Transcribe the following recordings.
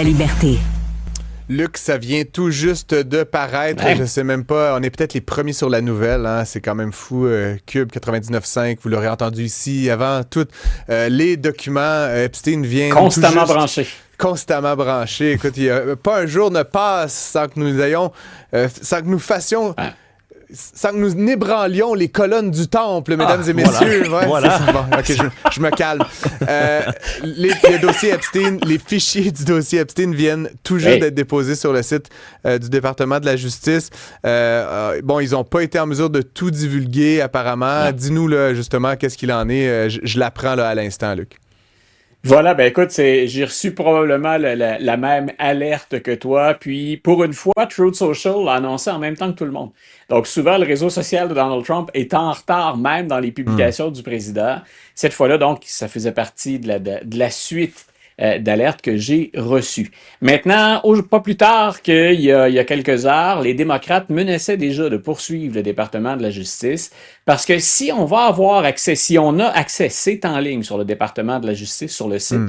La liberté. Luc, ça vient tout juste de paraître. Ouais. Je sais même pas. On est peut-être les premiers sur la nouvelle. Hein? C'est quand même fou. Cube 99.5, vous l'aurez entendu ici. Avant tout, les documents Epstein viennent Constamment tout juste, branché. constamment branchés. Écoute, il y a pas un jour ne passe sans que nous ayons, sans que nous fassions... Ouais. Sans que nous ébranlions les colonnes du temple, mesdames et messieurs. Ouais, Voilà. c'est ça. Bon, OK, je me calme. Les dossiers Epstein, les fichiers du dossier Epstein viennent tout juste d'être déposés sur le site du département de la justice. Bon, ils n'ont pas été en mesure de tout divulguer, apparemment. Ouais. Dis-nous, là, justement, qu'est-ce qu'il en est. Je l'apprends là, à l'instant, Luc. Voilà, ben écoute, j'ai reçu probablement la même alerte que toi. Puis, pour une fois, Truth Social l'a annoncé en même temps que tout le monde. Donc, souvent, le réseau social de Donald Trump est en retard même dans les publications du président. Cette fois-là, donc, ça faisait partie de la suite d'alerte que j'ai reçue. Maintenant, pas plus tard qu'il y a quelques heures, les démocrates menaçaient déjà de poursuivre le département de la justice parce que si on va avoir accès, si on a accès, c'est en ligne sur le département de la justice, sur le site,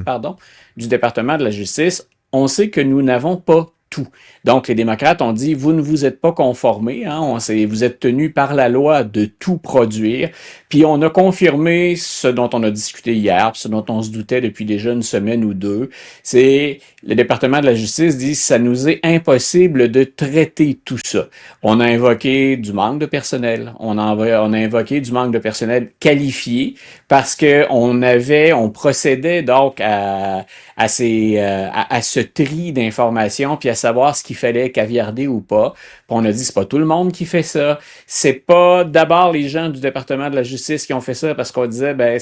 du département de la justice, on sait que nous n'avons pas tout. Donc, les démocrates ont dit, vous ne vous êtes pas conformés, hein, vous êtes tenus par la loi de tout produire. Puis, on a confirmé ce dont on a discuté hier, ce dont on se doutait depuis déjà une semaine ou deux. C'est, le département de la justice dit, ça nous est impossible de traiter tout ça. On a invoqué du manque de personnel. On a invoqué du manque de personnel qualifié parce que on procédait donc à ce tri d'informations puis à savoir ce qu'il fallait caviarder ou pas. Puis on a dit, c'est pas tout le monde qui fait ça. C'est pas d'abord les gens du département de la justice qui ont fait ça parce qu'on disait, ben,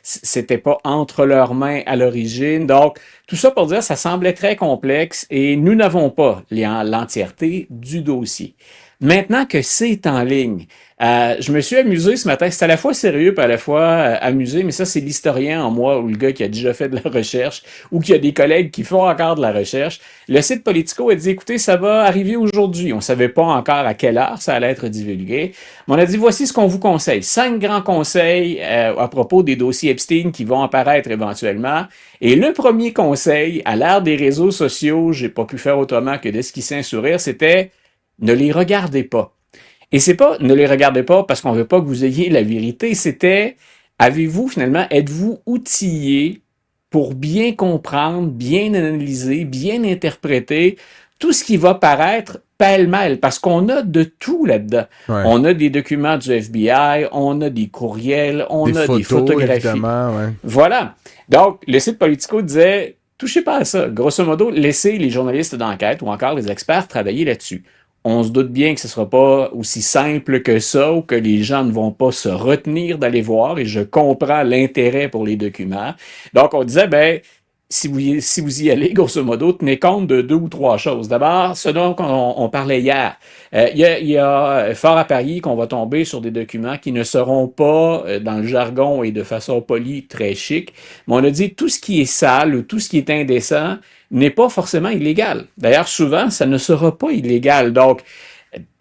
c'était pas entre leurs mains à l'origine. Donc, tout ça pour dire, ça semblait très complexe et nous n'avons pas l'entièreté du dossier. Maintenant que c'est en ligne, je me suis amusé ce matin. C'est à la fois sérieux et à la fois amusé, mais ça, c'est l'historien en moi ou le gars qui a déjà fait de la recherche ou qui a des collègues qui font encore de la recherche. Le site Politico a dit, écoutez, ça va arriver aujourd'hui. On ne savait pas encore à quelle heure ça allait être divulgué. Mais on a dit, voici ce qu'on vous conseille. 5 grands conseils à propos des dossiers Epstein qui vont apparaître éventuellement. Et le premier conseil, à l'ère des réseaux sociaux, j'ai pas pu faire autrement que d'esquisser un sourire, c'était ne les regardez pas. Et c'est pas ne les regardez pas parce qu'on veut pas que vous ayez la vérité, c'était êtes-vous outillé pour bien comprendre, bien analyser, bien interpréter tout ce qui va paraître pêle-mêle, parce qu'on a de tout là-dedans. Ouais. On a des documents du FBI, on a des courriels, on a des photographies. Évidemment, ouais. Voilà. Donc, le site Politico disait, touchez pas à ça. Grosso modo, laissez les journalistes d'enquête ou encore les experts travailler là-dessus. On se doute bien que ce ne sera pas aussi simple que ça ou que les gens ne vont pas se retenir d'aller voir et je comprends l'intérêt pour les documents. Donc, on disait, ben, si vous y allez, grosso modo, tenez compte de 2 ou 3 choses. D'abord, ce dont on parlait hier. Il y a fort à parier qu'on va tomber sur des documents qui ne seront pas, dans le jargon et de façon polie, très chic. Mais on a dit tout ce qui est sale ou tout ce qui est indécent n'est pas forcément illégal. D'ailleurs, souvent, ça ne sera pas illégal. Donc,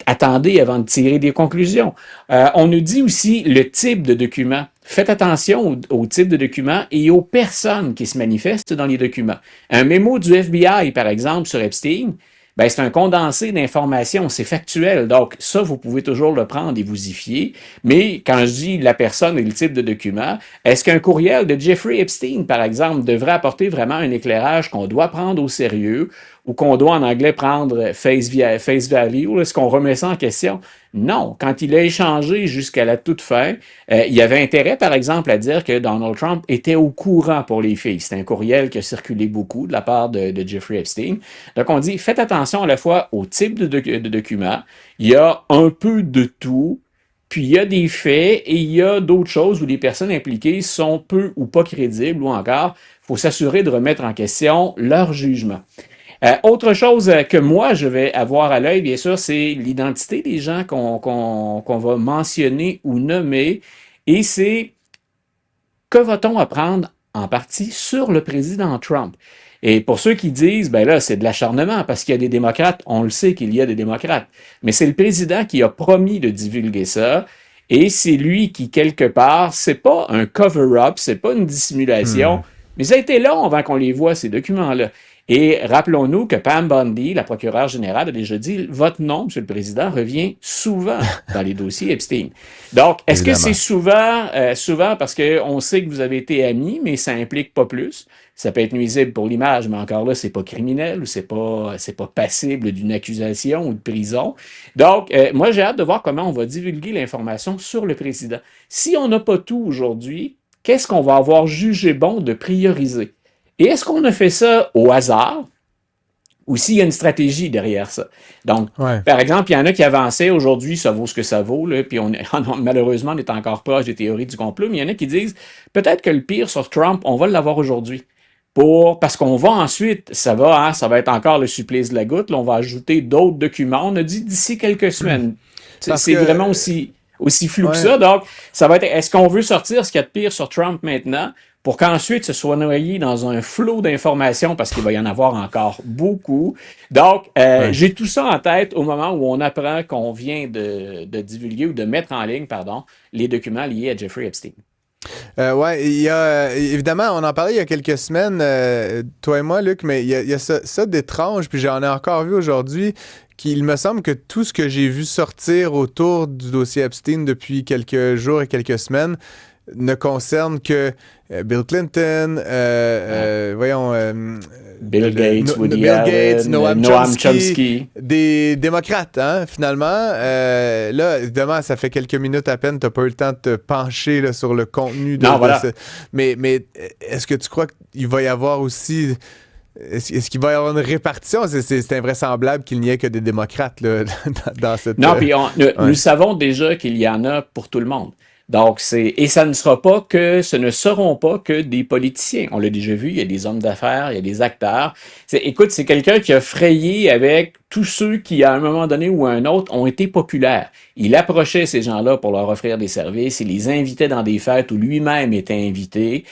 attendez avant de tirer des conclusions. On nous dit aussi le type de document. Faites attention au type de document et aux personnes qui se manifestent dans les documents. Un mémo du FBI, par exemple, sur Epstein, ben, c'est un condensé d'informations, c'est factuel. Donc, ça, vous pouvez toujours le prendre et vous y fier. Mais quand je dis la personne et le type de document, est-ce qu'un courriel de Jeffrey Epstein, par exemple, devrait apporter vraiment un éclairage qu'on doit prendre au sérieux ou qu'on doit en anglais prendre face value? Ou est-ce qu'on remet ça en question? Non. Quand il a échangé jusqu'à la toute fin, il y avait intérêt, par exemple, à dire que Donald Trump était au courant pour les filles. C'est un courriel qui a circulé beaucoup de la part de Jeffrey Epstein. Donc, on dit, faites attention à la fois au type de document. Il y a un peu de tout. Puis, il y a des faits et il y a d'autres choses où les personnes impliquées sont peu ou pas crédibles ou encore, il faut s'assurer de remettre en question leur jugement. Autre chose que moi, je vais avoir à l'œil, bien sûr, c'est l'identité des gens qu'on va mentionner ou nommer. Et c'est que va-t-on apprendre en partie sur le président Trump? Et pour ceux qui disent, ben là, c'est de l'acharnement parce qu'il y a des démocrates, on le sait qu'il y a des démocrates. Mais c'est le président qui a promis de divulguer ça. Et c'est lui qui, quelque part, c'est pas un cover-up, c'est pas une dissimulation, mais ça a été long avant qu'on les voie, ces documents-là. Et rappelons-nous que Pam Bondi, la procureure générale, a déjà dit, votre nom, Monsieur le Président, revient souvent dans les dossiers Epstein. Donc, est-ce que c'est Évidemment. souvent parce qu'on sait que vous avez été amis, mais ça implique pas plus? Ça peut être nuisible pour l'image, mais encore là, c'est pas criminel ou c'est pas passible d'une accusation ou de prison. Donc, moi, j'ai hâte de voir comment on va divulguer l'information sur le président. Si on n'a pas tout aujourd'hui, qu'est-ce qu'on va avoir jugé bon de prioriser? Et est-ce qu'on a fait ça au hasard ou s'il y a une stratégie derrière ça? Donc, Ouais. par exemple, il y en a qui avançaient aujourd'hui, ça vaut ce que ça vaut, là, puis malheureusement, on est encore proche des théories du complot, mais il y en a qui disent peut-être que le pire sur Trump, on va l'avoir aujourd'hui. Parce qu'on va ensuite, ça va être encore le supplice de la goutte, là, on va ajouter d'autres documents. On a dit d'ici quelques semaines. Parce C'est vraiment que, aussi flou que ouais. ça. Donc, ça va être, est-ce qu'on veut sortir ce qu'il y a de pire sur Trump maintenant pour qu'ensuite ce soit noyé dans un flot d'informations parce qu'il va y en avoir encore beaucoup. Donc, Ouais. j'ai tout ça en tête au moment où on apprend qu'on vient de divulguer ou de mettre en ligne, pardon, les documents liés à Jeffrey Epstein. Ouais, il y a évidemment, on en parlait il y a quelques semaines, toi et moi, Luc, mais il y a ça d'étrange, puis j'en ai encore vu aujourd'hui, qu'il me semble que tout ce que j'ai vu sortir autour du dossier Epstein depuis quelques jours et quelques semaines ne concerne que Bill Clinton, voyons, Bill Gates, Woody Bill Gates, Allen, Noam Noam Chomsky, Chomsky. des démocrates, hein, finalement. Là, évidemment, ça fait quelques minutes à peine, t'as pas eu le temps de te pencher là, sur le contenu Non, voilà. ce... Mais est-ce que tu crois qu'il va y avoir aussi... Est-ce qu'il va y avoir une répartition? C'est invraisemblable qu'il n'y ait que des démocrates là, dans cette... Non, puis nous ouais. savons déjà qu'il y en a pour tout le monde. Donc, et ça ne sera pas que, ce ne seront pas que des politiciens. On l'a déjà vu, il y a des hommes d'affaires, il y a des acteurs. Écoute, c'est quelqu'un qui a frayé avec tous ceux qui, à un moment donné ou à un autre, ont été populaires. Il approchait ces gens-là pour leur offrir des services, il les invitait dans des fêtes où lui-même était invité.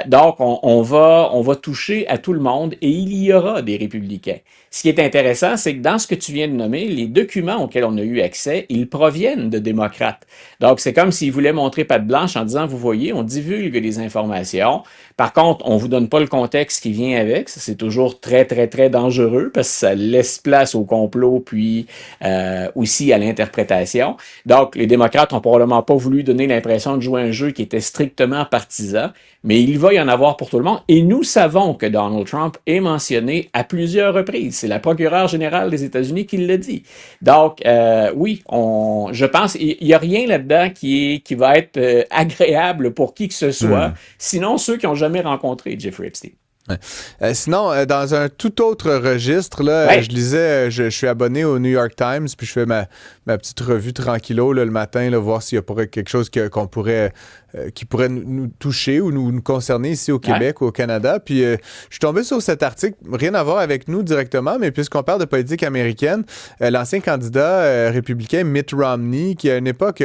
Donc, on va toucher à tout le monde et il y aura des républicains. Ce qui est intéressant, c'est que dans ce que tu viens de nommer, les documents auxquels on a eu accès, ils proviennent de démocrates. Donc, c'est comme s'ils voulaient montrer patte blanche en disant, vous voyez, on divulgue des informations. Par contre, on vous donne pas le contexte qui vient avec. Ça, c'est toujours très, très, très dangereux parce que ça laisse place au complot puis aussi à l'interprétation. Donc, les démocrates ont probablement pas voulu donner l'impression de jouer un jeu qui était strictement partisan, mais il va y en avoir pour tout le monde. Et nous savons que Donald Trump est mentionné à plusieurs reprises. C'est la procureure générale des États-Unis qui le dit. Donc, oui, je pense il n'y a rien là-dedans qui va être agréable pour qui que ce soit, sinon ceux qui n'ont jamais rencontré Jeffrey Epstein. Ouais. Sinon, dans un tout autre registre, là, Ouais. je lisais, je suis abonné au New York Times, puis je fais ma petite revue tranquillo là, le matin, là, voir s'il y a quelque chose qu'on pourrait, qui pourrait nous toucher ou nous concerner ici au Québec ou au Canada. Puis je suis tombé sur cet article, rien à voir avec nous directement, mais puisqu'on parle de politique américaine, l'ancien candidat républicain Mitt Romney, qui à une époque...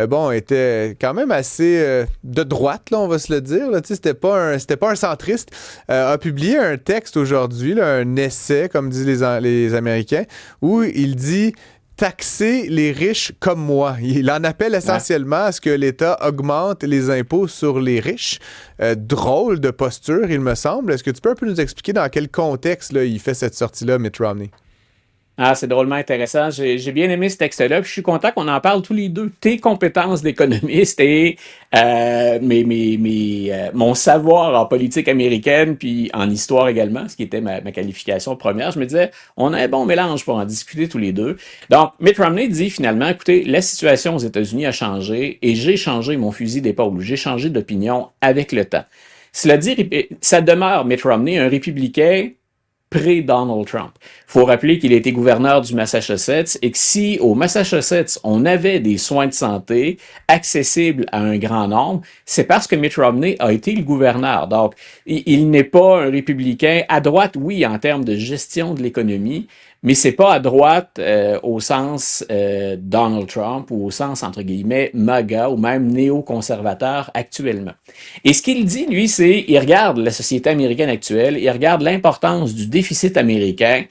bon, était quand même assez de droite, là, on va se le dire. Là, c'était pas un centriste. A publié un texte aujourd'hui, là, un essai, comme disent les Américains, où il dit taxer les riches comme moi. Il en appelle essentiellement à ce que l'État augmente les impôts sur les riches. Drôle de posture, il me semble. Est-ce que tu peux un peu nous expliquer dans quel contexte là, il fait cette sortie-là, Mitt Romney? Ah, c'est drôlement intéressant. J'ai bien aimé ce texte-là. Puis je suis content qu'on en parle tous les deux. Tes compétences d'économiste et mon savoir en politique américaine, puis en histoire également, ce qui était ma qualification première. Je me disais, on a un bon mélange pour en discuter tous les deux. Donc, Mitt Romney dit finalement, écoutez, la situation aux États-Unis a changé et j'ai changé mon fusil d'épaule. J'ai changé d'opinion avec le temps. Cela dit, ça demeure Mitt Romney un républicain pré-Donald Trump. Il faut rappeler qu'il a été gouverneur du Massachusetts et que si au Massachusetts, on avait des soins de santé accessibles à un grand nombre, c'est parce que Mitt Romney a été le gouverneur. Donc, il n'est pas un républicain à droite, oui, en termes de gestion de l'économie, mais c'est pas à droite au sens Donald Trump ou au sens, entre guillemets, MAGA ou même néoconservateur actuellement. Et ce qu'il dit, lui, c'est, il regarde la société américaine actuelle, il regarde l'importance du déficit américain,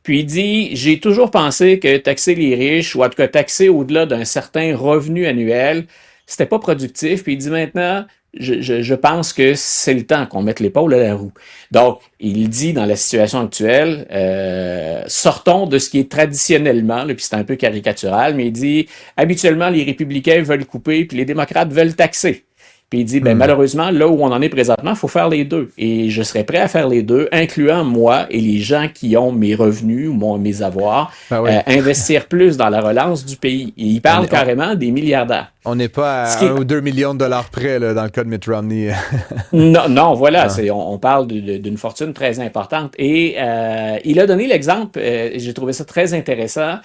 puis il dit, j'ai toujours pensé que taxer les riches, ou en tout cas taxer au-delà d'un certain revenu annuel, c'était pas productif. Puis il dit maintenant, je pense que c'est le temps qu'on mette l'épaule à la roue. Donc, il dit dans la situation actuelle, sortons de ce qui est traditionnellement, là, puis c'est un peu caricatural, mais il dit, habituellement, les républicains veulent couper, puis les démocrates veulent taxer. Puis il dit, ben, malheureusement, là où on en est présentement, il faut faire les deux. Et je serais prêt à faire les deux, incluant moi et les gens qui ont mes revenus ou mes avoirs, investir plus dans la relance du pays. Et il parle carrément des milliardaires. On n'est pas à 1 ou 2 millions de dollars près là, dans le cas de Mitt Romney. Non, voilà, on parle d'une fortune très importante. Et il a donné l'exemple, j'ai trouvé ça très intéressant.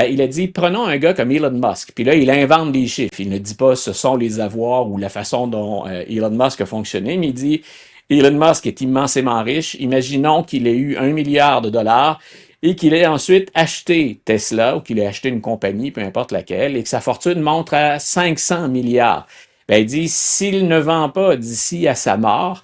Il a dit, prenons un gars comme Elon Musk. Puis là, il invente des chiffres. Il ne dit pas ce sont les avoirs ou la façon dont Elon Musk a fonctionné, mais il dit, Elon Musk est immensément riche. Imaginons qu'il ait eu 1 milliard de dollars et qu'il ait ensuite acheté Tesla ou qu'il ait acheté une compagnie, peu importe laquelle, et que sa fortune monte à 500 milliards. Ben, il dit, s'il ne vend pas d'ici à sa mort,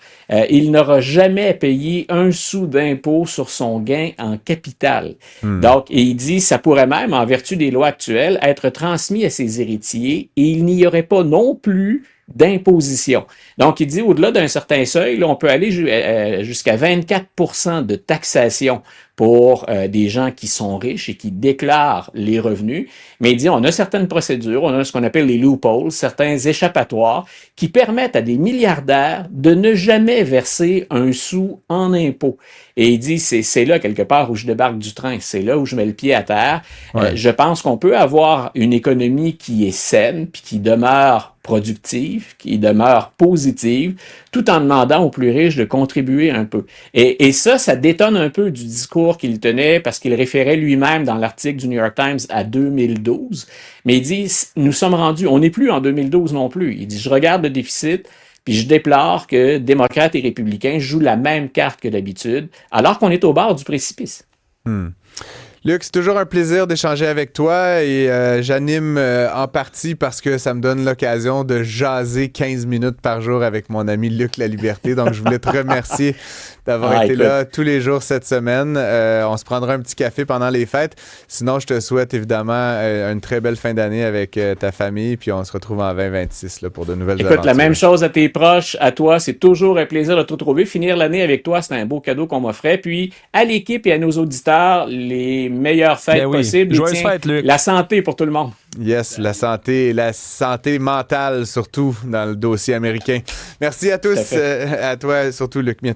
il n'aura jamais payé un sou d'impôt sur son gain en capital. Donc, et il dit, ça pourrait même, en vertu des lois actuelles, être transmis à ses héritiers et il n'y aurait pas non plus d'imposition. Donc, il dit, au-delà d'un certain seuil, là, on peut aller jusqu'à 24% de taxation pour des gens qui sont riches et qui déclarent les revenus. Mais il dit, on a certaines procédures, on a ce qu'on appelle les loopholes, certains échappatoires qui permettent à des milliardaires de ne jamais verser un sou en impôts. Et il dit, c'est là quelque part où je débarque du train, c'est là où je mets le pied à terre. Je pense qu'on peut avoir une économie qui est saine, puis qui demeure productive, qui demeure positive, tout en demandant aux plus riches de contribuer un peu. Et ça détonne un peu du discours qu'il tenait, parce qu'il référait lui-même dans l'article du New York Times à 2012. Mais il dit, nous sommes rendus, on n'est plus en 2012 non plus. Il dit, je regarde le déficit, puis je déplore que démocrates et républicains jouent la même carte que d'habitude, alors qu'on est au bord du précipice. Luc, c'est toujours un plaisir d'échanger avec toi et j'anime en partie parce que ça me donne l'occasion de jaser 15 minutes par jour avec mon ami Luc Laliberté. Donc, je voulais te remercier d'avoir été là tous les jours cette semaine. On se prendra un petit café pendant les fêtes. Sinon, je te souhaite évidemment une très belle fin d'année avec ta famille. Puis on se retrouve en 2026 là, pour de nouvelles aventures. Écoute, la même chose à tes proches, à toi. C'est toujours un plaisir de te retrouver. Finir l'année avec toi, c'est un beau cadeau qu'on m'offrait. Puis à l'équipe et à nos auditeurs, les meilleures fêtes possibles. Joyeuses fêtes, Luc. La santé pour tout le monde. Yes, la santé mentale surtout dans le dossier américain. Merci à tous, à toi surtout Luc Miette.